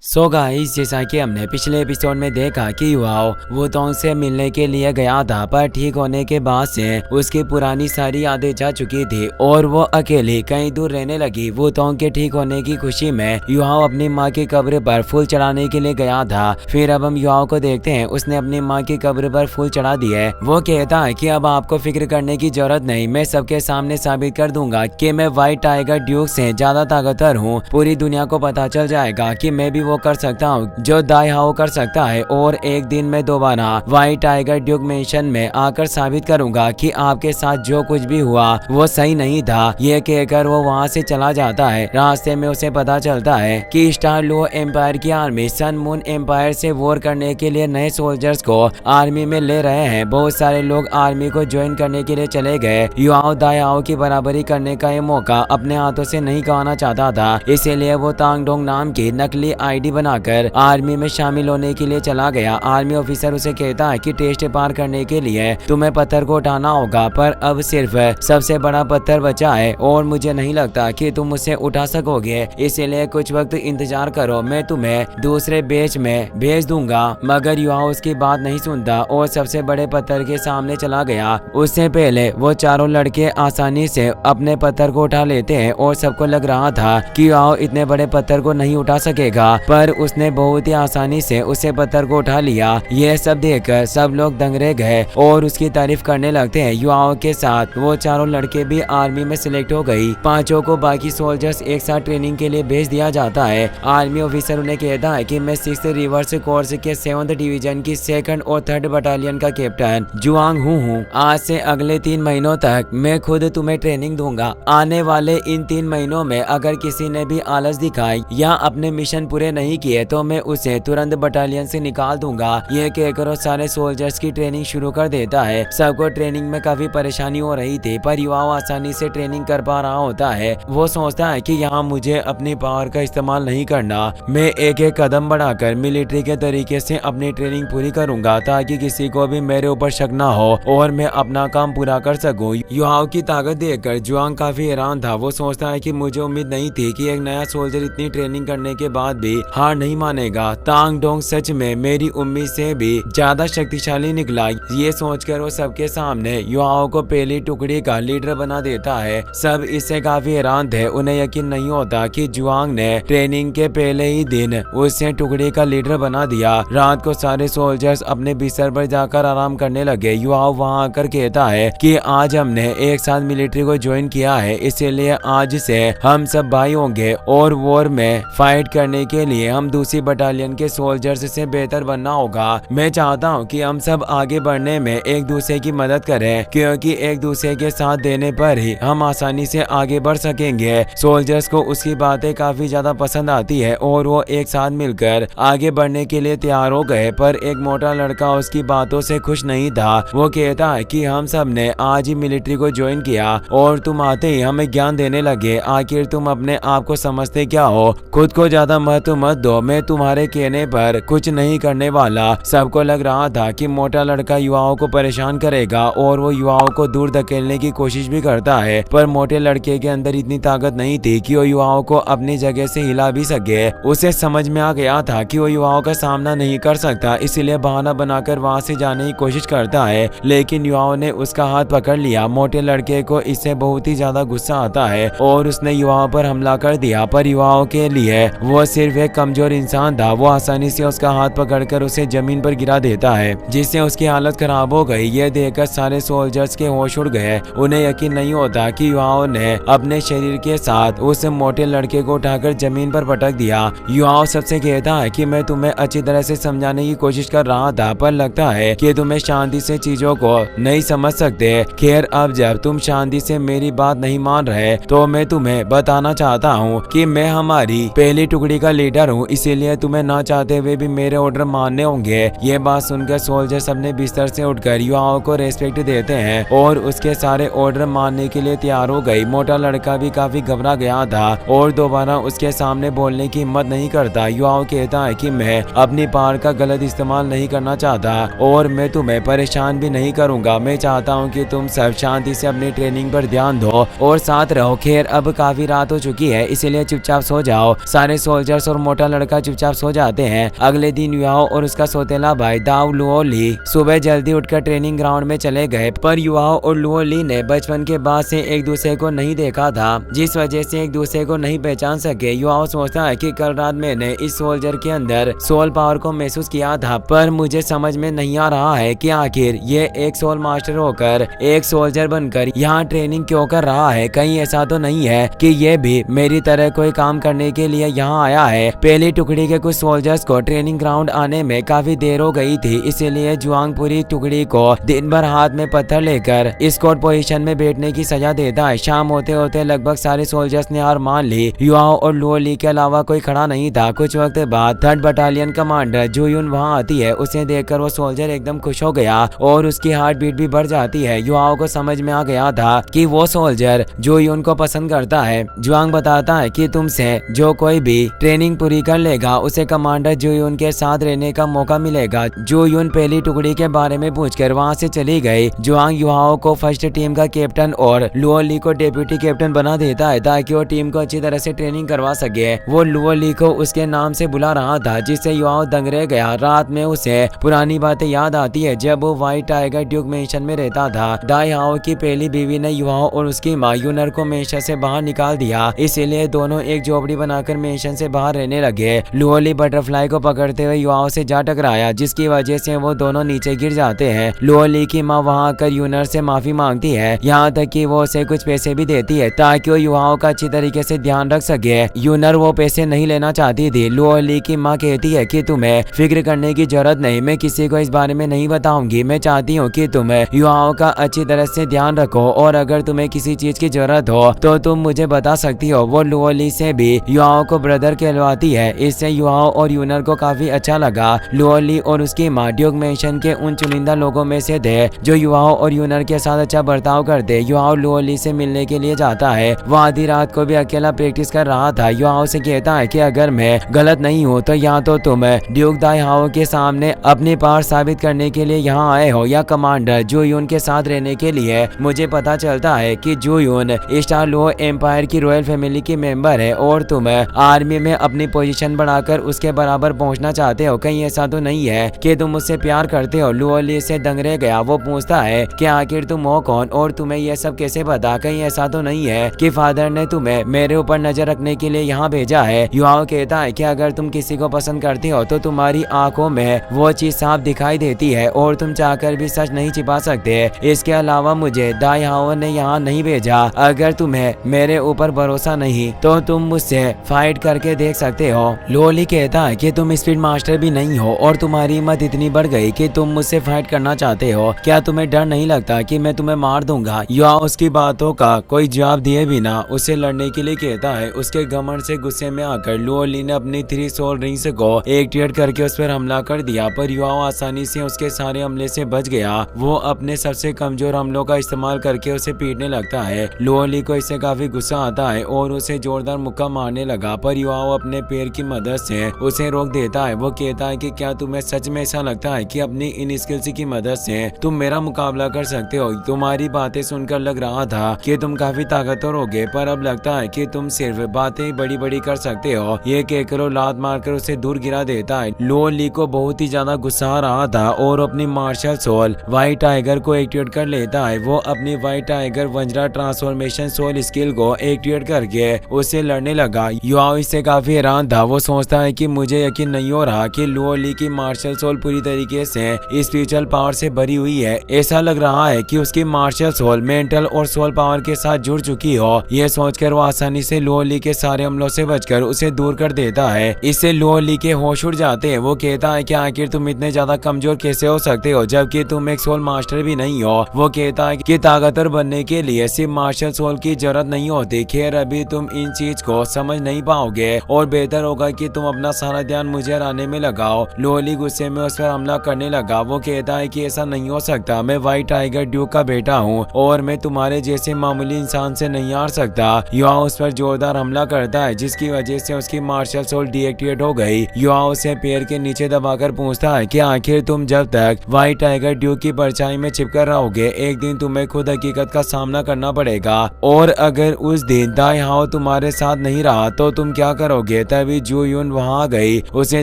So guys, जैसा कि हमने पिछले एपिसोड में देखा कि युवाओं वुतोंग से मिलने के लिए गया था, पर ठीक होने के बाद से उसकी पुरानी सारी यादें जा चुकी थी और वो अकेली कहीं दूर रहने लगी। वुतोंग के ठीक होने की खुशी में युवाओं अपनी माँ की कब्र पर फूल चढ़ाने के लिए गया था। फिर अब हम युवाओं को देखते हैं, उसने अपनी माँ की कब्र पर फूल चढ़ा दिए। वो कहता है कि अब आपको फिक्र करने की जरूरत नहीं, मैं सबके सामने साबित कर दूंगा कि मैं व्हाइट टाइगर ड्यूक से ज्यादा ताकतवर हूँ। पूरी दुनिया को पता चल जाएगा कि मैं भी वो कर सकता हूँ जो दाई हाओ कर सकता है, और एक दिन मैं दोबारा व्हाइट टाइगर ड्यूक मिशन में आकर साबित करूंगा कि आपके साथ जो कुछ भी हुआ वो सही नहीं था। ये कहकर वो वहाँ से चला जाता है। रास्ते में उसे पता चलता है कि स्टार लुओ एम्पायर की आर्मी सन मून एम्पायर से वॉर करने के लिए नए सोल्जर्स को आर्मी में ले रहे हैं। बहुत सारे लोग आर्मी को ज्वाइन करने के लिए चले गए। युवाओं दाई हाओ की बराबरी करने का ये मौका अपने हाथों से नहीं गंवाना चाहता था, इसीलिए वो तांग डोंग नाम की नकली आईडी बनाकर आर्मी में शामिल होने के लिए चला गया। आर्मी ऑफिसर उसे कहता है कि टेस्ट पार करने के लिए तुम्हें पत्थर को उठाना होगा, पर अब सिर्फ सबसे बड़ा पत्थर बचा है और मुझे नहीं लगता कि तुम उसे उठा सकोगे, इसीलिए कुछ वक्त इंतजार करो, मैं तुम्हें दूसरे बेच में भेज दूंगा। मगर युवा उसकी बात नहीं सुनता और सबसे बड़े पत्थर के सामने चला गया। उससे पहले वो चारों लड़के आसानी से अपने पत्थर को उठा लेते हैं और सबको लग रहा था कि युवा इतने बड़े पत्थर को नहीं उठा सकेगा, पर उसने बहुत ही आसानी से उसे पत्थर को उठा लिया। यह सब देखकर सब लोग दंग रह गए और उसकी तारीफ करने लगते हैं। युवाओं के साथ वो चारों लड़के भी आर्मी में सिलेक्ट हो गई। पांचों को बाकी सोल्जर्स एक साथ ट्रेनिंग के लिए भेज दिया जाता है। आर्मी ऑफिसर उन्हें कहता है कि मैं 6th रिवर्स कोर्स के 7th डिवीजन की 2nd और 3rd बटालियन का कैप्टन जुआंग हूँ। आज से अगले 3 महीनों तक मैं खुद तुम्हें ट्रेनिंग दूंगा। आने वाले इन 3 महीनों में अगर किसी ने भी आलस दिखाई या अपने मिशन पूरे नहीं किए तो मैं उसे तुरंत बटालियन से निकाल दूंगा। ये कहकर वो सारे सोल्जर्स की ट्रेनिंग शुरू कर देता है। सबको ट्रेनिंग में काफी परेशानी हो रही थी, पर युवाओं आसानी से ट्रेनिंग कर पा रहा होता है। वो सोचता है कि यहाँ मुझे अपनी पावर का इस्तेमाल नहीं करना, मैं एक एक कदम बढ़ाकर मिलिट्री के तरीके से अपनी ट्रेनिंग पूरी करूंगा ताकि किसी को भी मेरे ऊपर शक ना हो और मैं अपना काम पूरा कर सकूं। युवाओं की ताकत देखकर जुआंग काफी हैरान था। वो सोचता है कि मुझे उम्मीद नहीं थी कि एक नया सोल्जर इतनी ट्रेनिंग करने के बाद भी हार नहीं मानेगा। तांग डोंग सच में मेरी उम्मीद से भी ज्यादा शक्तिशाली निकला। ये सोचकर वो सबके सामने युवाओं को पहली टुकड़ी का लीडर बना देता है। सब इससे काफी हैरान थे। उन्हें यकीन नहीं होता कि जुआंग ने ट्रेनिंग के पहले ही दिन उसे टुकड़ी का लीडर बना दिया। रात को सारे सोल्जर्स अपने बिस्तर पर जाकर आराम करने लगे। युवाओं वहाँ आकर कहता है कि आज हमने एक साथ मिलिट्री को ज्वाइन किया है, इसीलिए आज से हम सब भाई होंगे और वॉर में फाइट करने के लिए हम दूसरी बटालियन के सोल्जर्स से बेहतर बनना होगा। मैं चाहता हूँ कि हम सब आगे बढ़ने में एक दूसरे की मदद करें, क्योंकि एक दूसरे के साथ देने पर ही हम आसानी से आगे बढ़ सकेंगे। सोल्जर्स को उसकी बातें काफी ज्यादा पसंद आती है और वो एक साथ मिलकर आगे बढ़ने के लिए तैयार हो गए, पर एक मोटा लड़का उसकी बातों से खुश नहीं था। वो कहता है कि हम सब ने आज ही मिलिट्री को ज्वाइन किया और तुम आते ही हमें ज्ञान देने लगे। आखिर तुम अपने आप को समझते क्या हो? खुद को ज्यादा महत्व मत दो, मैं तुम्हारे कहने पर कुछ नहीं करने वाला। सबको लग रहा था कि मोटा लड़का युवाओं को परेशान करेगा और वो युवाओं को दूर धकेलने की कोशिश भी करता है, पर मोटे लड़के के अंदर इतनी ताकत नहीं थी कि वो युवाओं को अपनी जगह से हिला भी सके। उसे समझ में आ गया था कि वो युवाओं का सामना नहीं कर सकता, इसलिए बहाना बनाकर वहां से जाने की कोशिश करता है, लेकिन युवाओं ने उसका हाथ पकड़ लिया। मोटे लड़के को इससे बहुत ही ज्यादा गुस्सा आता है और उसने युवाओं पर हमला कर दिया, पर युवाओं के लिए वो सिर्फ एक कमजोर इंसान था। वो आसानी से उसका हाथ पकड़कर उसे जमीन पर गिरा देता है, जिससे उसकी हालत खराब हो गई। यह देखकर सारे सोल्जर्स के होश उड़ गए। उन्हें यकीन नहीं होता कि युवाओं ने अपने शरीर के साथ उस मोटे लड़के को उठाकर जमीन पर पटक दिया। युवाओं सबसे कहता है कि मैं तुम्हें अच्छी तरह से समझाने की कोशिश कर रहा था, पर लगता है कि तुम्हें शांति से चीजों को नहीं समझ सकते। खैर, अब जब तुम शांति से मेरी बात नहीं मान रहे तो मैं तुम्हें बताना चाहता हूँ कि मैं हमारी पहली टुकड़ी का लीडर हूँ, इसीलिए तुम्हें ना चाहते हुए भी मेरे ऑर्डर मानने होंगे। ये बात सुनकर सोल्जर्स अपने बिस्तर से उठकर युवाओं को रेस्पेक्ट देते हैं और उसके सारे ऑर्डर मानने के लिए तैयार हो गई। मोटा लड़का भी काफी घबरा गया था और दोबारा उसके सामने बोलने की हिम्मत नहीं करता। युवाओं कहता है कि मैं अपनी पावर का गलत इस्तेमाल नहीं करना चाहता और मैं तुम्हें परेशान भी नहीं करूंगा। मैं चाहता हूं कि तुम सब शांति से अपनी ट्रेनिंग पर ध्यान दो और साथ रहो। खैर, अब काफी रात हो चुकी है, इसलिए चुपचाप सो जाओ। सारे सोल्जर्स और मोटा लड़का चुपचाप सो जाते हैं। अगले दिन युआओ और उसका सौतेला भाई दाओ लुओ ली सुबह जल्दी उठकर ट्रेनिंग ग्राउंड में चले गए, पर युआओ और लुओ ली ने बचपन के बाद से एक दूसरे को नहीं देखा था, जिस वजह से एक दूसरे को नहीं पहचान सके। युआओ सोचता है कि कल रात मैंने इस सोल्जर के अंदर सोल पावर को महसूस किया था, पर मुझे समझ में नहीं आ रहा है कि आखिर ये एक सोल मास्टर होकर एक सोल्जर बनकर यहाँ ट्रेनिंग क्यों कर रहा है। कहीं ऐसा तो नहीं है कि ये भी मेरी तरह कोई काम करने के लिए यहाँ आया है। पहली टुकड़ी के कुछ सोल्जर्स को ट्रेनिंग ग्राउंड आने में काफी देर हो गई थी, इसीलिए जुआंग पूरी टुकड़ी को दिन भर हाथ में पत्थर लेकर स्क्वाड पोजीशन में बैठने की सजा देता है। शाम होते होते लगभग सारे सोल्जर्स ने हार मान ली। युआओ और लुओ ली के अलावा कोई खड़ा नहीं था। कुछ वक्त बाद 3rd बटालियन कमांडर जू यून वहाँ आती है। उसे देखकर वो सोल्जर एकदम खुश हो गया और उसकी हार्ट बीट भी बढ़ जाती है। युआओ को समझ में आ गया था कि वो सोल्जर जू यून को पसंद करता है। जुआंग बताता है कि तुमसे जो कोई भी ट्रेनिंग पूरी कर लेगा उसे कमांडर जू यून के साथ रहने का मौका मिलेगा। जू यून पहली टुकड़ी के बारे में पूछकर वहाँ से चली गई। जुआंग युआओ को फर्स्ट टीम का कैप्टन और लुओ ली को डेप्यूटी कैप्टन बना देता है ताकि वो टीम को अच्छी तरह से ट्रेनिंग करवा सके। वो लुओ ली को उसके नाम से बुला रहा था, जिससे युआओ दंग रह गया। रात में उसे पुरानी बातें याद आती है जब वो व्हाइट टाइगर ड्यूक मेंशन में रहता था। दाई हाओ की पहली बीवी ने युआओ और उसकी माँ यूनर को मेंशन से बाहर निकाल दिया, इसीलिए दोनों एक झोपड़ी बनाकर मेंशन से बाहर रहने लगे। लुओ ली बटरफ्लाई को पकड़ते हुए युआओ से जा टकराया, जिसकी वजह से वो दोनों नीचे गिर जाते हैं। लुओ ली की माँ वहाँ आकर यूनर से माफी मांगती है, यहाँ तक कि वो उसे कुछ पैसे भी देती है ताकि वो युआओ का अच्छी तरीके से ध्यान रख सके। यूनर वो पैसे नहीं लेना चाहती थी। लुओ ली की माँ कहती है कि तुम्हें फिक्र करने की जरूरत नहीं, मैं किसी को इस बारे में नहीं बताऊंगी। मैं चाहती हूँ कि तुम युआओ का अच्छी तरह से ध्यान रखो और अगर तुम्हें किसी चीज की जरूरत हो तो तुम मुझे बता सकती हो। वो लुओ ली से भी युआओ को ब्रदर कहलवाती है। इससे युआओ और यूनर को काफी अच्छा लगा। लुओ ली और उसकी माँ ड्यूक मेंशन के उन चुनिंदा लोगों में से थे जो युआओ और यूनर के साथ अच्छा बर्ताव करते। युआओ लुओ ली से मिलने के लिए जाता है। वो आधी रात को भी अकेला प्रैक्टिस कर रहा था। युआओ से कहता है कि अगर मैं गलत नहीं हूँ तो या तो तुम ड्यूक दाई हाओ के सामने अपनी पावर साबित करने के लिए यहाँ आए हो या कमांडर जू यून के साथ रहने के लिए। मुझे पता चलता है कि जू यून स्टार लुओ एम्पायर की रॉयल फैमिली की मेंबर है और तुम आर्मी में अपनी पोजीशन बढ़ाकर उसके बराबर पहुंचना चाहते हो। कहीं ऐसा तो नहीं है कि तुम उससे प्यार करते हो। लुओ ली से दंग रह गया। वो पूछता है कि आखिर तुम हो कौन और तुम्हें यह सब कैसे पता। कहीं ऐसा तो नहीं है कि फादर ने तुम्हें मेरे ऊपर नजर रखने के लिए यहाँ भेजा है। युआओ कहता है कि अगर तुम किसी को पसंद करते हो तो तुम्हारी आंखों में वो चीज साफ दिखाई देती है और तुम चाहकर भी सच नहीं छिपा सकते। इसके अलावा मुझे दाई हाओ ने यहाँ नहीं भेजा। अगर तुम्हें मेरे ऊपर भरोसा नहीं तो तुम मुझसे फाइट करके देख सकते हो। लुओ ली कहता है कि तुम स्पीड मास्टर भी नहीं हो और तुम्हारी हिम्मत इतनी बढ़ गई कि तुम मुझसे फाइट करना चाहते हो। क्या तुम्हें डर नहीं लगता कि मैं तुम्हें मार दूंगा। युआओ उसकी बातों का कोई जवाब दिए बिना उसे लड़ने के लिए कहता है। उसके घमंड से गुस्से में आकर लुओ ली ने अपनी 3 सोल रिंग्स को एक्टिवेट करके उस पर हमला कर दिया, पर युआओ आसानी से उसके सारे हमले से बच गया। वो अपने सबसे कमजोर हमलों का इस्तेमाल करके उसे पीटने लगता है। लुओ ली को इससे काफी गुस्सा आता है और उसे जोरदार मुक्का मारने लगा, पर युआओ अपने पैर की मदद से उसे रोक देता है। वो कहता है कि क्या तुम्हें सच में ऐसा लगता है कि अपनी इन स्किल्स की मदद से तुम मेरा मुकाबला कर सकते हो। तुम्हारी बातें सुनकर लग रहा था कि तुम काफी ताकतवर होगे, पर अब लगता है कि तुम सिर्फ बातें बड़ी बड़ी कर सकते हो। ये कहकर लात मारकर उसे दूर गिरा देता है। लुओ ली को बहुत ही ज्यादा गुस्सा आ रहा था और अपनी मार्शल सोल व्हाइट टाइगर को एक्टिवेट कर लेता है। वो अपनी white tiger Vajra transformation soul skill को एक्टिवेट करके उससे लड़ने लगा। युआओ इससे काफी हैरान था। वो सोचता है कि मुझे यकीन नहीं हो रहा कि लुओ ली की मार्शल सोल पूरी तरीके से स्पिरिचुअल पावर से भरी हुई है। ऐसा लग रहा है कि उसकी मार्शल सोल मेंटल और सोल पावर के साथ जुड़ चुकी हो। यह सोचकर वो आसानी से लुओ ली के सारे हमलों से बचकर उसे दूर कर देता है। इससे लुओ ली के होश उड़ जाते हैं। वो कहता है कि आखिर तुम इतने ज्यादा कमजोर कैसे हो सकते हो जबकि तुम एक सोल मास्टर भी नहीं हो। वो कहता है कि ताकतवर बनने के लिए सिर्फ मार्शल सोल की जरूरत नहीं होती। खैर अभी तुम इन चीज को समझ नहीं पाओगे और बेहतर होगा कि तुम अपना सारा ध्यान मुझे हराने में लगाओ। लुओ ली गुस्से में उस पर हमला करने लगा। वो कहता है कि ऐसा नहीं हो सकता, मैं व्हाइट टाइगर ड्यूक का बेटा हूँ और मैं तुम्हारे जैसे मामूली इंसान से नहीं हार सकता। युआओ उस पर जोरदार हमला करता है जिसकी वजह से उसकी मार्शल सोल डीएक्टिवेट हो गई। युआओ उसे पैर के नीचे दबाकर पूछता है कि आखिर तुम जब तक व्हाइट टाइगर ड्यूक की परछाई में चिपकर रहोगे एक दिन तुम्हें खुद हकीकत का सामना करना पड़ेगा और अगर उस दिन दाई हाओ तुम्हारे साथ नहीं रहा तो तुम क्या करोगे। तब तभी जू यून वहाँ आ गई। उसे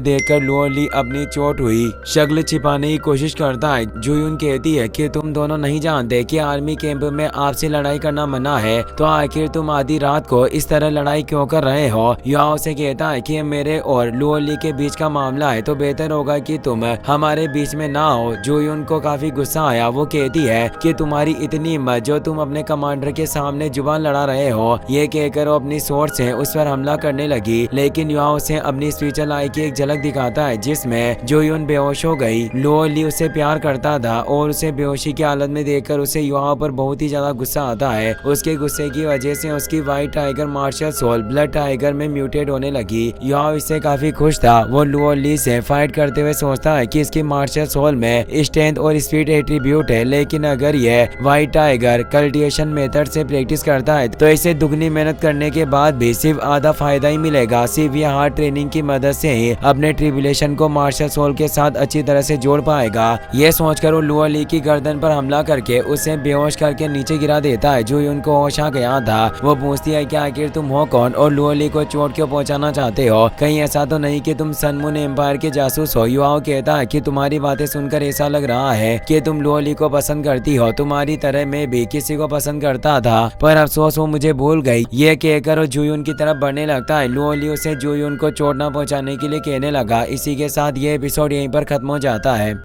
देखकर लुओ ली अपनी चोट हुई शक्ल छिपाने की कोशिश करता है। जू यून कहती है कि तुम दोनों नहीं जानते कि आर्मी कैंप में आपसे लड़ाई करना मना है, तो आखिर तुम आधी रात को इस तरह लड़ाई क्यों कर रहे हो। युआओ उसे कहता है कि मेरे और लुओ ली के बीच का मामला है, तो बेहतर होगा कि तुम हमारे बीच में ना हो। जू यून को काफी गुस्सा आया। वो कहती है कि तुम्हारी इतनी हिम्मत जो तुम अपने कमांडर के सामने जुबान लड़ा रहे हो। ये कहकर वो अपनी सोर्ड से उस पर हमला करने लगी, लेकिन युआओ उसे अपनी स्पिरिचुअल आई की एक झलक दिखाता है जिसमें जू यून बेहोश हो गई। लुओ ली उससे प्यार करता था और उसे बेहोशी की हालत में देखकर उसे युआओ पर बहुत ही ज्यादा गुस्सा आता है। उसके गुस्से की वजह से उसकी white tiger martial soul blood tiger में म्यूटेट होने लगी। युआओ इससे काफी खुश था। वो लुओ ली से फाइट करते हुए सोचता है कि इसकी मार्शल सोल में स्ट्रेंथ और स्पीड एट्रीब्यूट है, लेकिन अगर यह व्हाइट टाइगर कल्टिवेशन मेथड से प्रैक्टिस करता है तो इसे दुगनी मेहनत करने के बाद भी सिर्फ आधा फायदा ही मिलेगा। सिर्फ यह हार्ड ट्रेनिंग की मदद से ही अपने ट्रिब्यूलेशन को मार्शल सोल के साथ अच्छी तरह से जोड़ पाएगा। ये सोचकर वो लुओ ली की गर्दन पर हमला करके उसे बेहोश करके नीचे गिरा देता है। जो उनको होश आ गया था। वो पूछती है कि आखिर तुम हो कौन और लुओ ली को चोट क्यों पहुंचाना चाहते हो। कहीं ऐसा तो नहीं कि तुम सन मून एम्पायर के जासूस हो। युआओ कहता है कि तुम्हारी बातें सुनकर ऐसा लग रहा है कि तुम लुओ ली को पसंद करती हो। तुम्हारी तरह मैं भी किसी को पसंद करता था, पर अफसोस वो मुझे भूल गई। ये कहकर वो जूयून की तरफ बढ़ने लगता है। लुओ ली उसे जूयून को चोट न पहुंचाने के लिए कहने लगा। इसी के साथ ये एपिसोड यहीं पर खत्म हो जाता है।